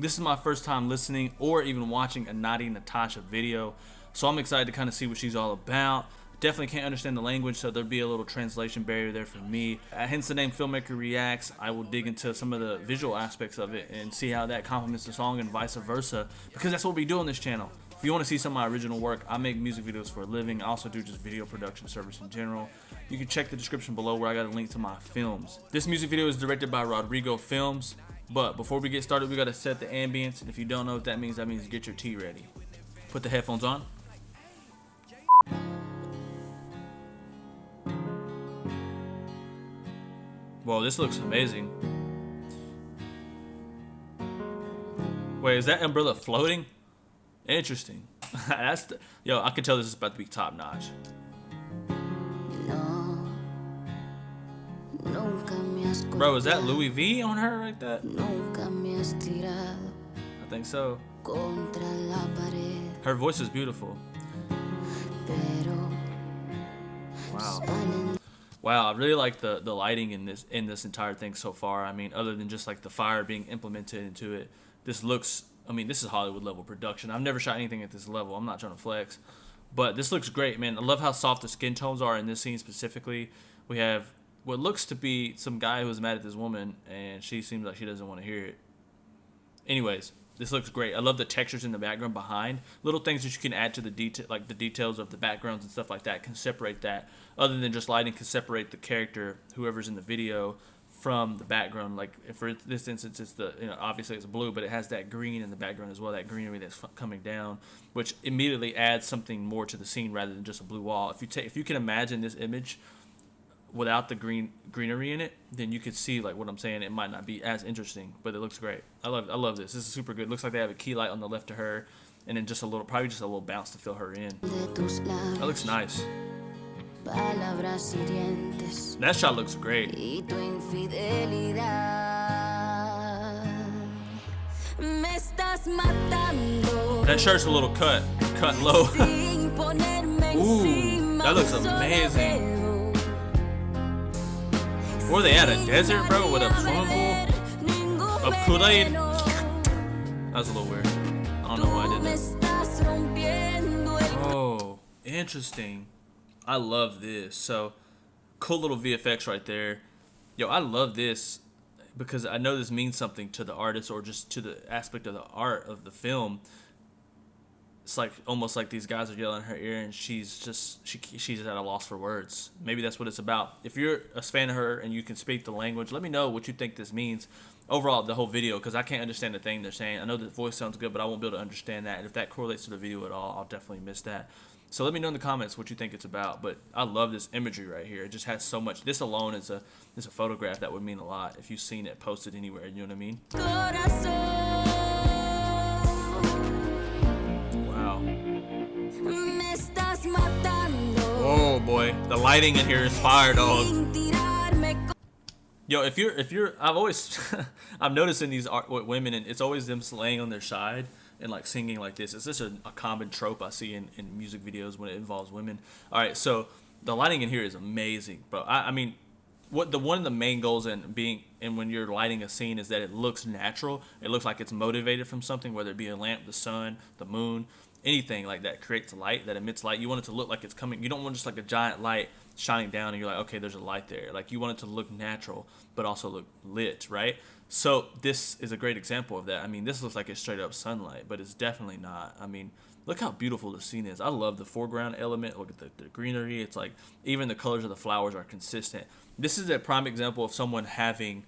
This is my first time listening or even watching a Natti Natasha video, so I'm excited to kind of see what she's all about. Definitely can't understand the language, so there'll be a little translation barrier there for me. Hence the name Filmmaker Reacts. I will dig into some of the visual aspects of it and see how that complements the song and vice versa, because that's what we do on this channel. If you want to see some of my original work, I make music videos for a living. I also do just video production service in general. You can check the description below where I got a link to my films. This music video is directed by Rodrigo Films, but before we get started, we got to set the ambience, and if you don't know what that means get your tea ready. Put the headphones on. Whoa, this looks amazing. Wait, is that umbrella floating? Interesting. Yo, I can tell this is about to be top notch. Bro, is that Louis V on her like that? I think so. Her voice is beautiful. Wow. Wow, I really like the lighting in this entire thing so far. I mean, other than just like the fire being implemented into it, this looks, I mean, this is Hollywood level production. I've never shot anything at this level. I'm not trying to flex, but this looks great, man. I love how soft the skin tones are in this scene specifically. We have what looks to be some guy who's mad at this woman, and she seems like she doesn't want to hear it. Anyways, this looks great. I love the textures in the background behind. Little things that you can add to the detail, like the details of the backgrounds and stuff like that, can separate that. Other than just lighting, can separate the character, whoever's in the video, from the background. Like for this instance, it's the, you know, obviously it's blue, but it has that green in the background as well, that greenery that's coming down, which immediately adds something more to the scene rather than just a blue wall. If you can imagine this image without the greenery in it, then you could see like what I'm saying. It might not be as interesting, but it looks great. I love this. This is super good. Looks like they have a key light on the left of her, and then just a little, probably just a little bounce to fill her in. That looks nice. That shot looks great. That shirt's a little cut low. Ooh, that looks amazing. Where are they at? A desert, bro? With a swimming pool? Of Kool-Aid? That was a little weird. I don't know why I did that. Oh, interesting. I love this. So, cool little VFX right there. Yo, I love this because I know this means something to the artist or just to the aspect of the art of the film. It's like almost like these guys are yelling in her ear, and she's at a loss for words. Maybe that's what it's about. If you're a fan of her and you can speak the language, let me know what you think this means overall, the whole video, because I can't understand the thing they're saying. I know the voice sounds good, but I won't be able to understand that. And if that correlates to the video at all, I'll definitely miss that. So let me know in the comments what you think it's about. But I love this imagery right here. It just has so much. This alone is a photograph that would mean a lot if you've seen it posted anywhere. You know what I mean? Oh boy, the lighting in here is fire, dog. Yo, if you're, I've always, I'm noticing these women, and it's always them laying on their side and like singing like this. It's just a common trope I see in music videos when it involves women. All right, so the lighting in here is amazing, bro. I mean, one of the main goals in when you're lighting a scene is that it looks natural. It looks like it's motivated from something, whether it be a lamp, the sun, the moon. Anything like that creates light, that emits light. You want it to look like it's coming. You don't want just like a giant light shining down and you're like, okay, there's a light there. Like, you want it to look natural but also look lit, right? So this is a great example of that. I mean, this looks like it's straight up sunlight, but it's definitely not. I mean, look how beautiful the scene is. I love the foreground element. Look at the greenery. It's like even the colors of the flowers are consistent. This is a prime example of someone having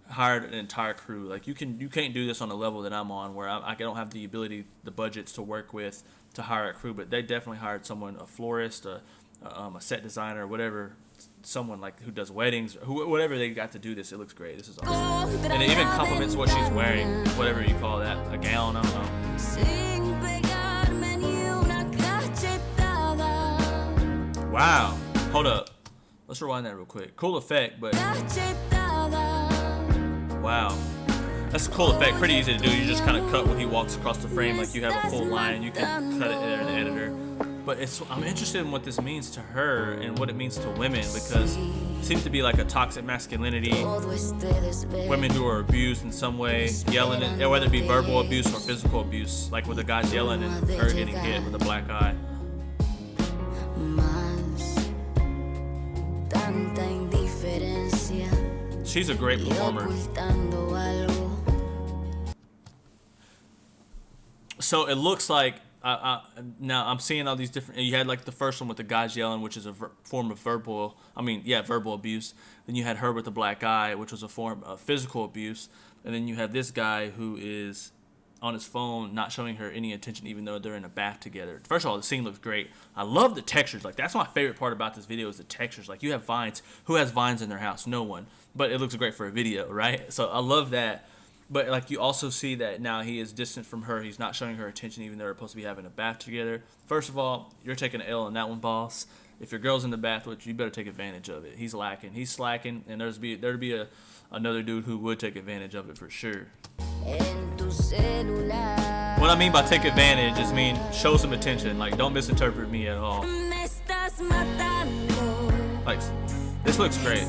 hired an entire crew. Like, you can't do this on the level that I'm on, where I don't have the ability, the budgets to work with to hire a crew, but they definitely hired someone, a florist, a set designer, whatever, someone like who does weddings, whatever they got to do this. It looks great. This is awesome, and it even complements what she's wearing, whatever you call that, a gown, I don't know. Wow, hold up, let's rewind that real quick. Cool effect, but wow, that's a cool effect. Pretty easy to do. You just kind of cut when he walks across the frame, like you have a full line. You can cut it there in the editor. But I'm interested in what this means to her and what it means to women, because it seems to be like a toxic masculinity, women who are abused in some way, yelling, whether it be verbal abuse or physical abuse, like with the guys yelling and her getting hit with a black eye. She's a great performer. So it looks like now I'm seeing all these different. You had like the first one with the guys yelling, which is a form of verbal abuse. Then you had her with the black eye, which was a form of physical abuse. And then you have this guy who is on his phone, not showing her any attention, even though they're in a bath together. First of all, the scene looks great. I love the textures. Like, that's my favorite part about this video is the textures. Like, you have vines. Who has vines in their house? No one. But it looks great for a video, right? So I love that. But like, you also see that now he is distant from her. He's not showing her attention, even though they're supposed to be having a bath together. First of all, you're taking an L on that one, boss. If your girl's in the bath with you, you better take advantage of it. He's lacking. He's slacking, and there'd be another dude who would take advantage of it for sure. What I mean by take advantage is show some attention. Like, don't misinterpret me at all. Like, this looks great.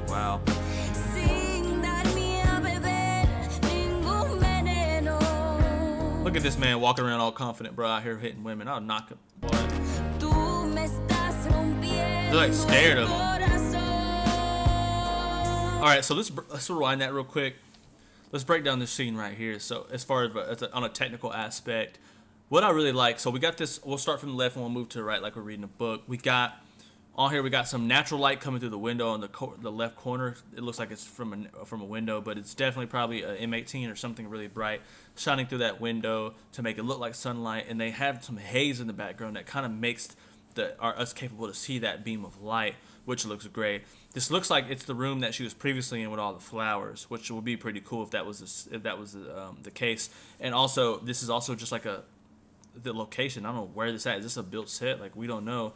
Wow. Look at this man walking around all confident, bro, out here hitting women. I'll knock him, boy. They're like scared of him. All right, so let's rewind that real quick. Let's break down this scene right here. So as far as on a technical aspect, what I really like, so we got this, we'll start from the left and we'll move to the right like we're reading a book. We got some natural light coming through the window on the left corner. It looks like it's from a window, but it's definitely probably a M18 or something really bright shining through that window to make it look like sunlight. And they have some haze in the background that kind of makes us capable to see that beam of light, which looks great. This looks like it's the room that she was previously in with all the flowers, which would be pretty cool if that was the case. And also, this is also just like the location. I don't know where this at. Is this a built set? Like, we don't know.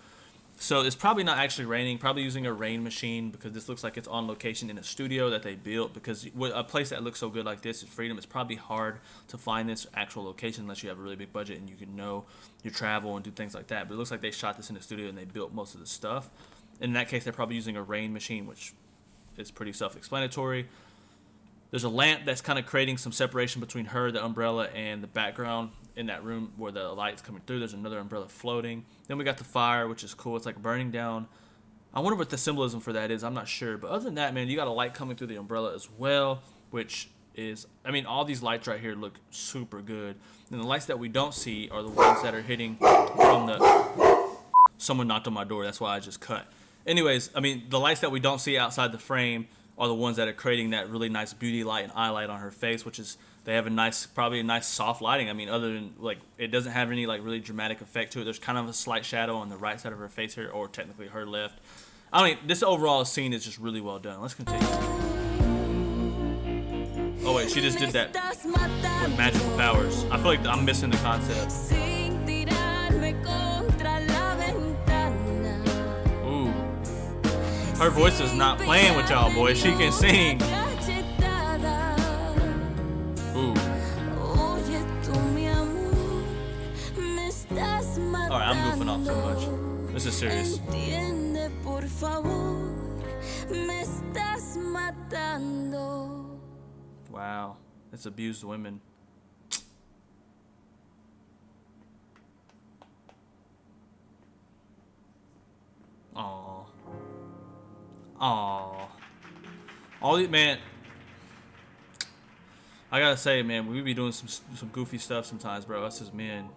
So it's probably not actually raining. Probably using a rain machine, because this looks like it's on location in a studio that they built. Because a place that looks so good like this in Freedom, it's probably hard to find this actual location unless you have a really big budget and you can know your travel and do things like that. But it looks like they shot this in a studio and they built most of the stuff. In that case, they're probably using a rain machine, which is pretty self-explanatory. There's a lamp that's kind of creating some separation between her, the umbrella, and the background in that room where the light's coming through. There's another umbrella floating. Then we got the fire, which is cool. It's like burning down. I wonder what the symbolism for that is. I'm not sure. But other than that, man, you got a light coming through the umbrella as well, which is, all these lights right here look super good. And the lights that we don't see are the ones that are hitting from the... Someone knocked on my door. That's why I just cut. Anyways, the lights that we don't see outside the frame are the ones that are creating that really nice beauty light and eye light on her face, which is, they have probably a nice soft lighting. Other than, like, it doesn't have any like really dramatic effect to it. There's kind of a slight shadow on the right side of her face here, or technically her left. This overall scene is just really well done. Let's continue. Oh wait, she just did that with magical powers. I feel like I'm missing the concept. Ooh. Her voice is not playing with y'all, boys. She can sing. Ooh. Alright, I'm goofing off so much. This is serious. Wow. It's abused women. Aww. Aww. Man, I gotta say, man, we be doing some goofy stuff sometimes, bro. Us as men.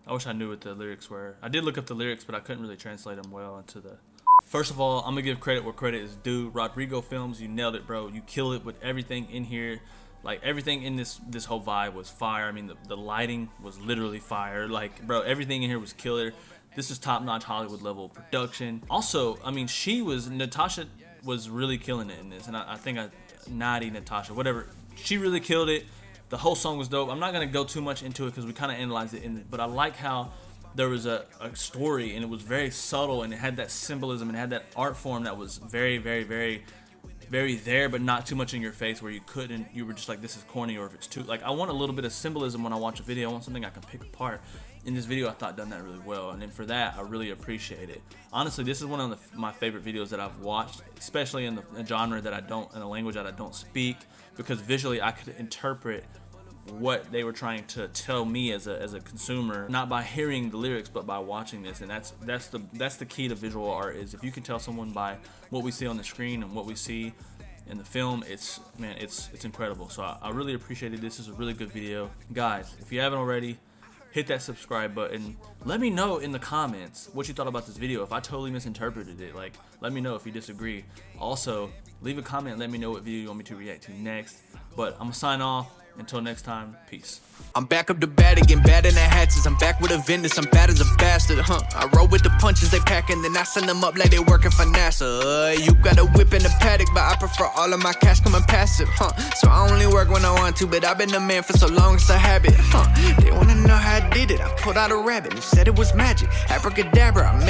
I wish I knew what the lyrics were. I did look up the lyrics, but I couldn't really translate them well into the... First of all, I'm gonna give credit where credit is due. Rodrigo Films, you nailed it, bro. You killed it with everything in here. Like, everything in this whole vibe was fire. The lighting was literally fire. Like, bro, everything in here was killer. This is top-notch Hollywood level production. Also, Natasha was really killing it in this. And I think Natti Natasha, whatever. She really killed it. The whole song was dope. I'm not gonna go too much into it because we kind of analyzed it but I like how there was a story, and it was very subtle, and it had that symbolism, and it had that art form that was very, very, very very there, but not too much in your face where you were just like, this is corny, or if it's too, like, I want a little bit of symbolism when I watch a video. I want something I can pick apart. In this video, I thought done that really well, and then for that, I really appreciate it. Honestly, this is one of my favorite videos that I've watched, especially in the genre that in a language that I don't speak, because visually I could interpret what they were trying to tell me as a consumer, not by hearing the lyrics, but by watching this. And that's the key to visual art, is if you can tell someone by what we see on the screen and what we see in the film, it's incredible. So I really appreciated this. This is a really good video. Guys, if you haven't already, hit that subscribe button. Let me know in the comments what you thought about this video. If I totally misinterpreted it, like, let me know if you disagree. Also, leave a comment and let me know what video you want me to react to next. But I'm gonna sign off. Until next time, peace. I'm back up to bat again, bad in the hatches. I'm back with a vendor, I'm bad as a bastard, I roll with the punches they pack, and then I send them up like they working for NASA. You got a whip in the paddock, but I prefer all of my cash coming passive, So I only work when I want to, but I've been a man for so long, it's a habit, They wanna know how I did it. I pulled out a rabbit and said it was magic. Abracadabra, I made